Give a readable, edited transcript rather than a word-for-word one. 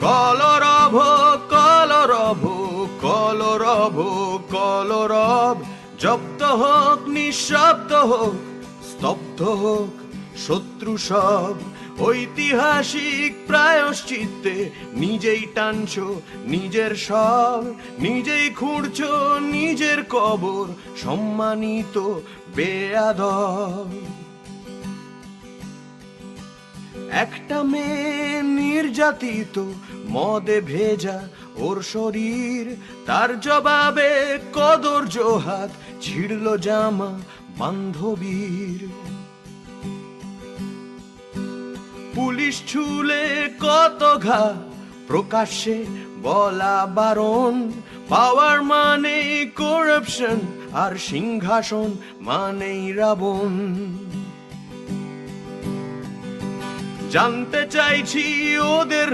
কলরব কলরব কলরব কলরব, জব্দ হোক নিঃশব্দ হোক স্তব্ধ হোক শত্রু সব, ঐতিহাসিক প্রায়শ্চিত্তে নিজেই টানছো নিজের সব, নিজেই খুঁড়ছো নিজের কবর সম্মানিত বেয়াদব। একটা মেয়ে নির্যাতিত, মদে ভেজা ওর শরীর, তার জবাবে কদর্য হাত ছিড়ল জামা বান্ধবীর। পুলিশ ছুলে কত ঘা, প্রকাশ্যে বলা বারণ, পাওয়ার মানেই করাপশন আর সিংহাসন মানেই রাবণ। জানতে চাইছি ওদের